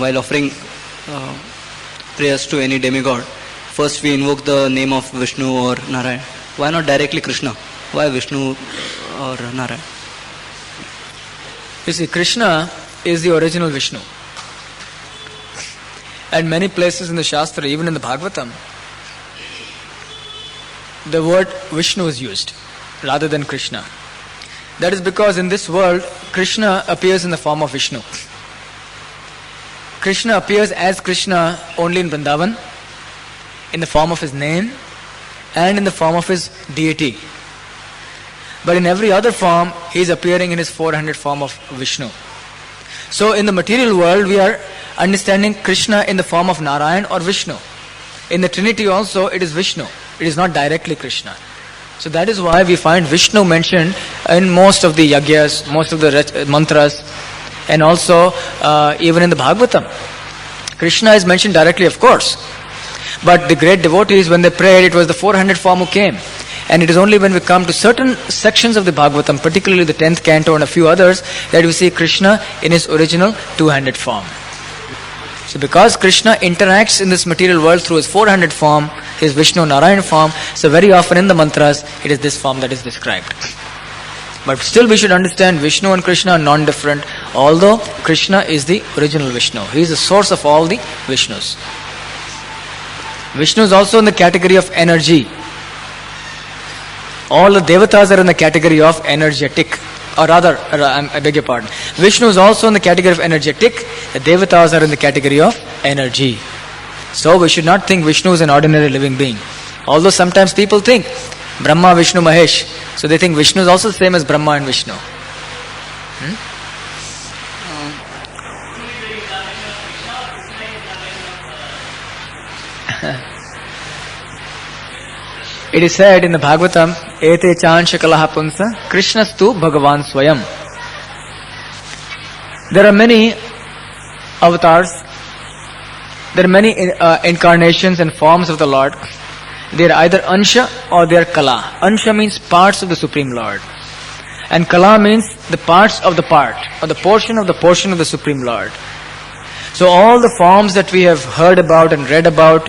while offering prayers to any demigod, first we invoke the name of Vishnu or Narayan. Why not directly Krishna? Why Vishnu or Narayan? You see, Krishna is the original Vishnu. And many places in the Shastra, even in the Bhagavatam, the word Vishnu is used rather than Krishna. That is because in this world, Krishna appears in the form of Vishnu. Krishna appears as Krishna only in Vrindavan, in the form of his name, and in the form of his deity. But in every other form, he is appearing in his 400 form of Vishnu. So in the material world, we are understanding Krishna in the form of Narayan or Vishnu. In the Trinity also, it is Vishnu. It is not directly Krishna. So that is why we find Vishnu mentioned in most of the yagyas, most of the mantras, and also even in the Bhagavatam. Krishna is mentioned directly, of course. But the great devotees, when they prayed, it was the 400 form who came. And it is only when we come to certain sections of the Bhagavatam, particularly the 10th canto and a few others, that we see Krishna in his original 200 form. So because Krishna interacts in this material world through his 400 form, his Vishnu Narayan form, so very often in the mantras, it is this form that is described. But still we should understand Vishnu and Krishna are non-different, although Krishna is the original Vishnu. He is the source of all the Vishnus. Vishnu is also in the category of energy. All the devatas are in the category of energetic. Or rather, I beg your pardon. Vishnu is also in the category of energetic. The devatas are in the category of energy. So we should not think Vishnu is an ordinary living being. Although sometimes people think Brahma, Vishnu, Mahesh. So they think Vishnu is also the same as Brahma and Vishnu. It is said in the Bhagavatam, Ete chanshakalaha punsa, Krishnastu Bhagavan Swayam. There are many avatars, there are many incarnations and forms of the Lord. They are either Ansha or they are Kala. Ansha means parts of the Supreme Lord. And Kala means the parts of the part, or the portion of the Supreme Lord. So all the forms that we have heard about and read about,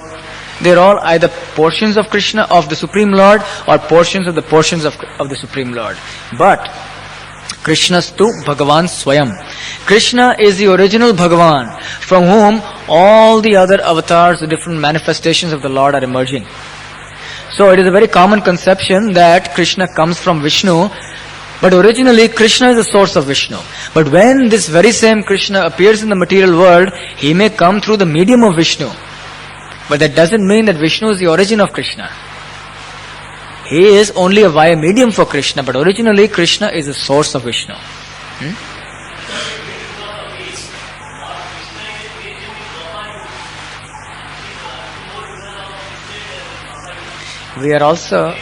they're all either portions of Krishna, of the Supreme Lord, or portions of the Supreme Lord. But Krishnastu Bhagavan Swayam. Krishna is the original Bhagavan from whom all the other avatars, the different manifestations of the Lord are emerging. So it is a very common conception that Krishna comes from Vishnu, but originally Krishna is the source of Vishnu. But when this very same Krishna appears in the material world, he may come through the medium of Vishnu. But that doesn't mean that Vishnu is the origin of Krishna. He is only a via medium for Krishna, but originally Krishna is the source of Vishnu. We are also...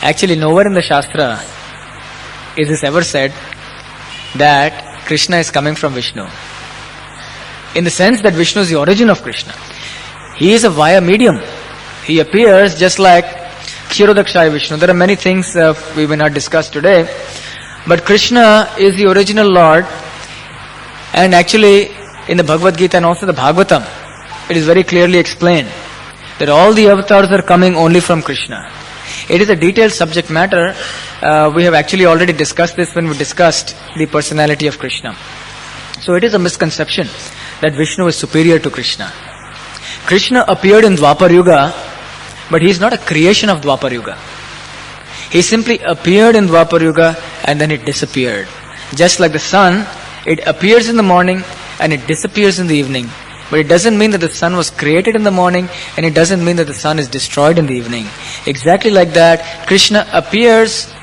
Actually, nowhere in the Shastra is this ever said that Krishna is coming from Vishnu. In the sense that Vishnu is the origin of Krishna. He is a via medium. He appears just like Kshirodakshaya Vishnu. There are many things we may not discuss today. But Krishna is the original Lord. And actually, in the Bhagavad Gita and also the Bhagavatam, it is very clearly explained that all the avatars are coming only from Krishna. It is a detailed subject matter. We have actually already discussed this when we discussed the personality of Krishna. So it is a misconception that Vishnu is superior to Krishna. Krishna appeared in Dwapar Yuga, but he is not a creation of Dwapar Yuga. He simply appeared in Dwapar Yuga and then it disappeared. Just like the sun, it appears in the morning and it disappears in the evening. But it doesn't mean that the sun was created in the morning, and it doesn't mean that the sun is destroyed in the evening. Exactly like that, Krishna appears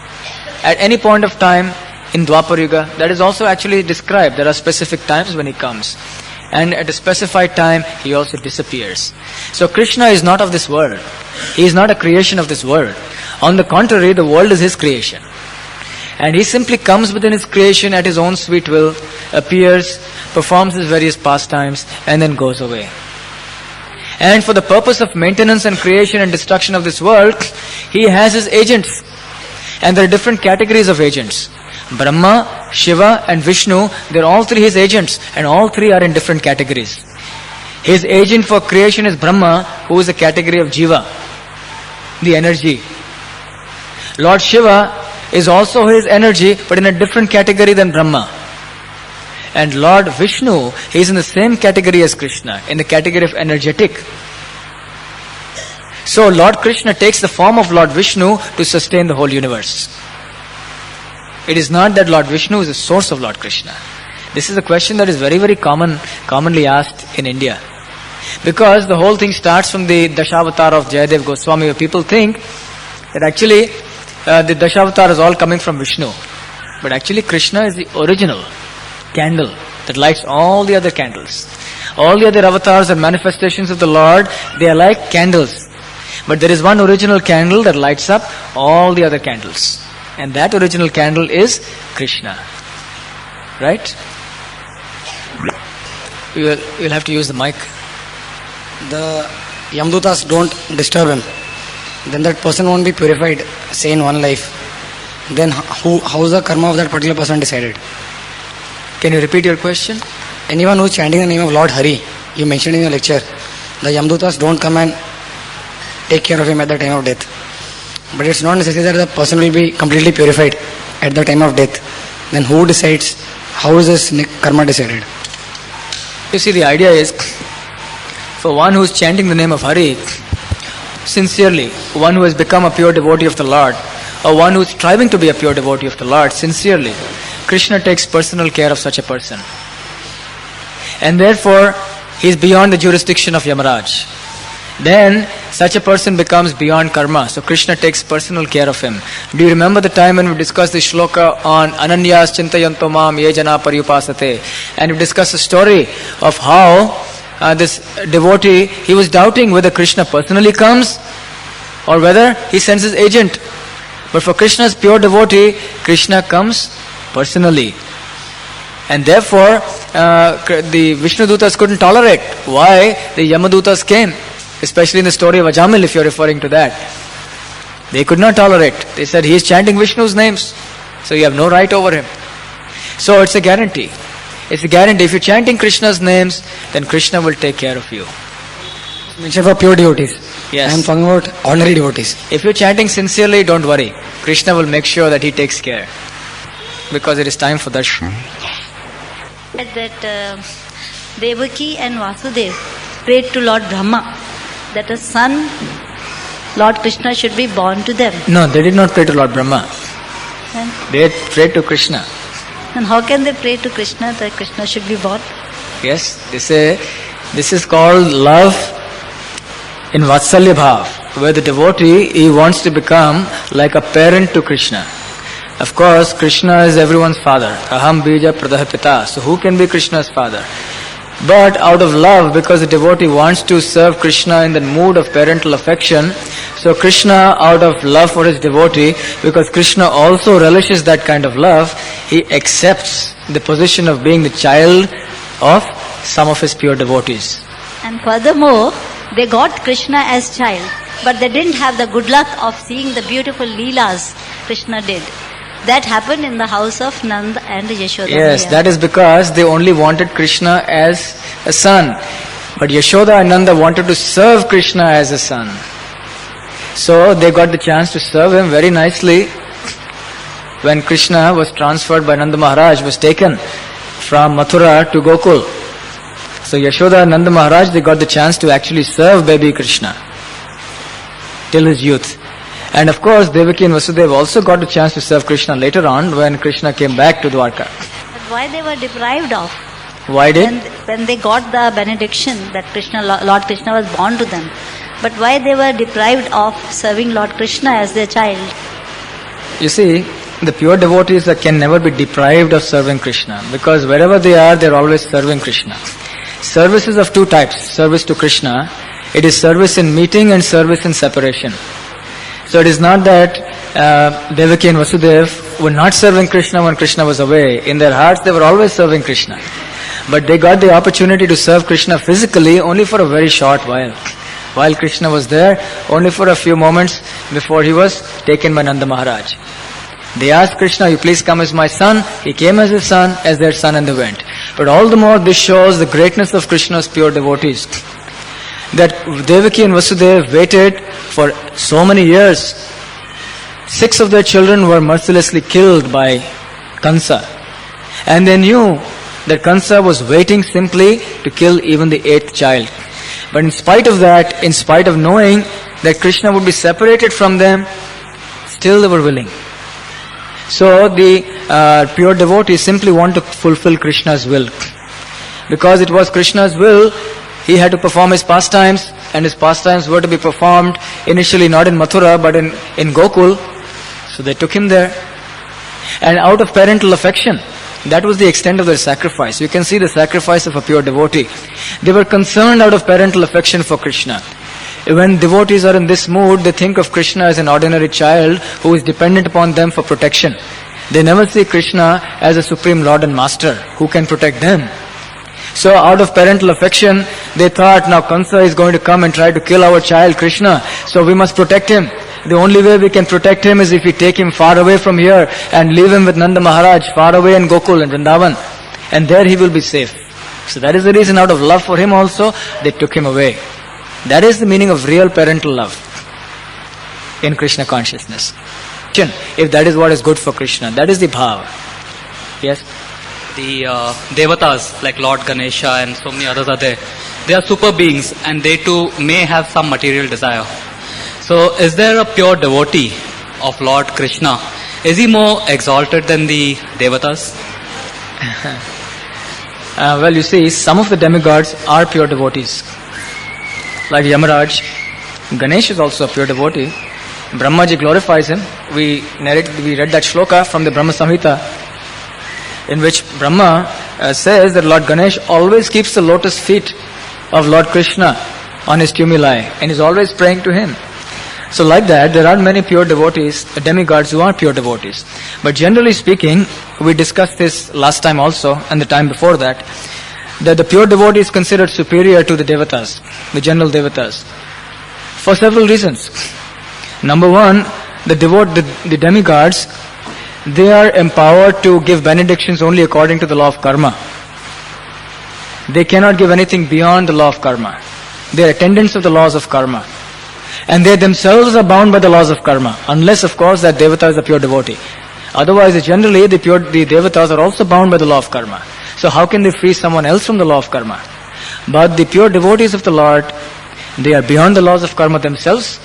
at any point of time in Dwapar Yuga. That is also actually described. There are specific times when he comes. And at a specified time, he also disappears. So Krishna is not of this world. He is not a creation of this world. On the contrary, the world is his creation. And he simply comes within his creation at his own sweet will, appears, performs his various pastimes, and then goes away. And for the purpose of maintenance and creation and destruction of this world, he has his agents. And there are different categories of agents. Brahma, Shiva and Vishnu, they are all three his agents, and all three are in different categories. His agent for creation is Brahma, who is a category of Jiva, the energy. Lord Shiva is also his energy, but in a different category than Brahma. And Lord Vishnu, he is in the same category as Krishna, in the category of energetic. So Lord Krishna takes the form of Lord Vishnu to sustain the whole universe. It is not that Lord Vishnu is the source of Lord Krishna. This is a question that is very, very commonly asked in India. Because the whole thing starts from the Dashavatara of Jayadev Goswami, where people think that actually the Dashavatara is all coming from Vishnu. But actually Krishna is the original candle that lights all the other candles. All the other avatars and manifestations of the Lord, they are like candles. But there is one original candle that lights up all the other candles. And that original candle is Krishna. Right? You'll have to use the mic. The Yamdutas don't disturb him. Then that person won't be purified, say in one life. Then how is the karma of that particular person decided? Can you repeat your question? Anyone who is chanting the name of Lord Hari, you mentioned in your lecture, the Yamdutas don't come and take care of him at the time of death. But it's not necessary that the person will be completely purified at the time of death. Then who decides? How is this karma decided? You see, the idea is, for one who is chanting the name of Hari, sincerely, one who has become a pure devotee of the Lord, or one who is striving to be a pure devotee of the Lord, sincerely, Krishna takes personal care of such a person. And therefore, he is beyond the jurisdiction of Yamaraj. Then, such a person becomes beyond karma. So Krishna takes personal care of him. Do you remember the time when we discussed the shloka on Ananyas Chintayanto Mam Ye Jana Paryupasate? And we discussed the story of how this devotee, he was doubting whether Krishna personally comes or whether he sends his agent. But for Krishna's pure devotee, Krishna comes personally. And therefore, the Vishnudutas couldn't tolerate why the Yamadutas came. Especially in the story of Ajamil, if you're referring to that. They could not tolerate. They said, he is chanting Vishnu's names, so you have no right over him. So it's a guarantee. It's a guarantee. If you're chanting Krishna's names, then Krishna will take care of you. Mention for pure devotees. Yes. I am talking about ordinary devotees. If you're chanting sincerely, don't worry. Krishna will make sure that he takes care. Because it is time for darshan. That Devaki and Vasudev prayed to Lord Brahma that a son, Lord Krishna, should be born to them. No, they did not pray to Lord Brahma. And, They prayed to Krishna. and how can they pray to Krishna that Krishna should be born? Yes, they say this is called love in Vatsalya Bhav, where the devotee, he wants to become like a parent to Krishna. Of course, Krishna is everyone's father. Aham bija pradah pita. So who can be Krishna's father? But out of love, because the devotee wants to serve Krishna in the mood of parental affection, so Krishna, out of love for his devotee, because Krishna also relishes that kind of love, he accepts the position of being the child of some of his pure devotees. And furthermore, they got Krishna as child, but they didn't have the good luck of seeing the beautiful Leelas Krishna did. That happened in the house of Nanda and Yashoda. Yes, Maya. that is because they only wanted Krishna as a son. But Yashoda and Nanda wanted to serve Krishna as a son. So they got the chance to serve him very nicely. When Krishna was transferred by Nanda Maharaj, was taken from Mathura to Gokul. So Yashoda and Nanda Maharaj, they got the chance to actually serve baby Krishna till his youth. And of course, Devaki and Vasudeva also got a chance to serve Krishna later on when Krishna came back to Dwarka. But why they were deprived of? Why did? When they got the benediction that Krishna, Lord Krishna was born to them. But why they were deprived of serving Lord Krishna as their child? You see, the pure devotees that can never be deprived of serving Krishna, because wherever they are, they are always serving Krishna. Service is of two types. Service to Krishna, it is service in meeting and service in separation. So it is not that Devaki and Vasudev were not serving Krishna when Krishna was away. In their hearts, they were always serving Krishna. But they got the opportunity to serve Krishna physically only for a very short while. While Krishna was there, only for a few moments before he was taken by Nanda Maharaj. They asked Krishna, you please come as my son. He came as his son, as their son, and they went. But all the more this shows the greatness of Krishna's pure devotees. That Devaki and Vasudeva waited for so many years. 6 of their children were mercilessly killed by Kansa. And they knew that Kansa was waiting simply to kill even the 8th child. But in spite of that, in spite of knowing that Krishna would be separated from them, still they were willing. So the pure devotees simply want to fulfill Krishna's will. Because it was Krishna's will, he had to perform his pastimes, and his pastimes were to be performed initially not in Mathura but in Gokul. So they took him there. And out of parental affection, that was the extent of their sacrifice. You can see the sacrifice of a pure devotee. They were concerned out of parental affection for Krishna. When devotees are in this mood, they think of Krishna as an ordinary child who is dependent upon them for protection. They never see Krishna as a supreme Lord and Master who can protect them. So out of parental affection, they thought, now Kansa is going to come and try to kill our child Krishna, so we must protect him. The only way we can protect him is if we take him far away from here and leave him with Nanda Maharaj far away in Gokul and Vrindavan, and there he will be safe. So that is the reason, out of love for him also, they took him away. That is the meaning of real parental love in Krishna consciousness. If that is what is good for Krishna, that is the bhava. Yes? The devatas like Lord Ganesha and so many others are there. They are super beings and they too may have some material desire. So is there a pure devotee of Lord Krishna? Is he more exalted than the devatas? Well, you see, some of the demigods are pure devotees. Like Yamaraj, Ganesh is also a pure devotee. Brahmaji glorifies him. We read that shloka from the Brahma Samhita, in which Brahma says that Lord Ganesh always keeps the lotus feet of Lord Krishna on his tumuli and is always praying to him. So like that, there are many pure devotees, demigods who are pure devotees. But generally speaking, we discussed this last time also and the time before that the pure devotee is considered superior to the devatas, the general devatas, for several reasons. Number one, the demigods, they are empowered to give benedictions only according to the law of karma. they cannot give anything beyond the law of karma. They are attendants of the laws of karma. And they themselves are bound by the laws of karma, unless of course that devata is a pure devotee. Otherwise, generally the devatas are also bound by the law of karma. So how can they free someone else from the law of karma? But the pure devotees of the Lord, they are beyond the laws of karma themselves,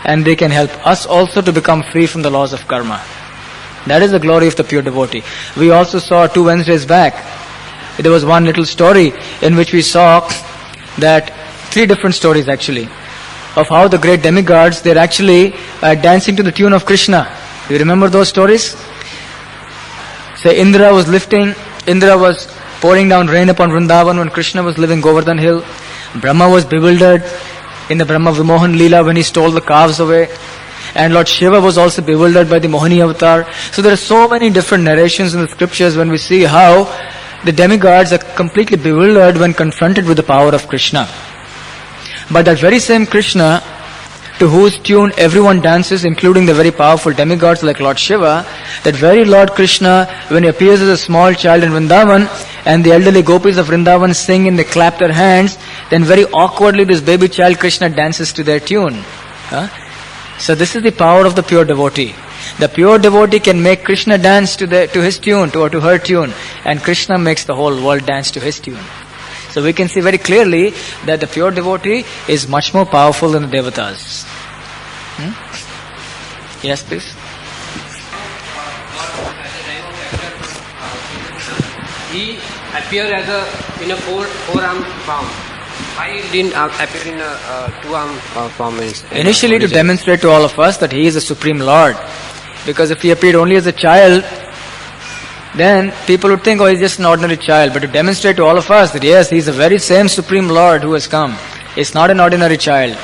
and they can help us also to become free from the laws of karma. That is the glory of the pure devotee. We also saw 2 Wednesdays back, there was one little story in which we saw that 3 different stories actually, of how the great demigods, they're actually dancing to the tune of Krishna. You remember those stories? Say Indra was pouring down rain upon Vrindavan when Krishna was living Govardhan hill. Brahma was bewildered in the Brahma Vimohan Leela when he stole the calves away. And Lord Shiva was also bewildered by the Mohini avatar. So there are so many different narrations in the scriptures when we see how the demigods are completely bewildered when confronted with the power of Krishna. But that very same Krishna, to whose tune everyone dances, including the very powerful demigods like Lord Shiva, that very Lord Krishna, when he appears as a small child in Vrindavan, and the elderly gopis of Vrindavan sing and they clap their hands, then very awkwardly this baby child Krishna dances to their tune. So this is the power of the pure devotee. The pure devotee can make Krishna dance to his tune, or to her tune, and Krishna makes the whole world dance to his tune. So we can see very clearly that the pure devotee is much more powerful than the devatas. Yes, please. He appeared in a four-arm form. Why he didn't appear in a two-arm form? Initially to demonstrate to all of us that he is the Supreme Lord. Because if he appeared only as a child, then people would think, oh, he's just an ordinary child. But to demonstrate to all of us that yes, he's the very same Supreme Lord who has come. It's not an ordinary child.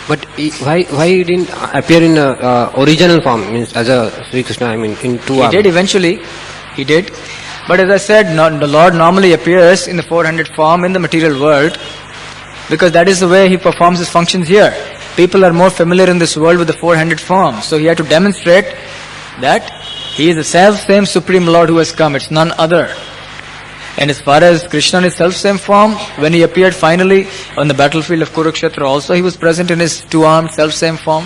But why he didn't appear in original form, means as a Sri Krishna, in two arms? He did eventually. He did. But as I said, the Lord normally appears in the 400 form in the material world, because that is the way he performs his functions here. People are more familiar in this world with the 400 form. So he had to demonstrate that he is the self-same Supreme Lord who has come. It's none other. And as far as Krishna in his self-same form, when he appeared finally on the battlefield of Kurukshetra also, he was present in his two-armed self-same form.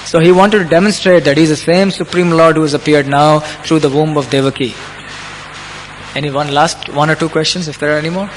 So he wanted to demonstrate that he is the same Supreme Lord who has appeared now through the womb of Devaki. One or two questions, if there are any more?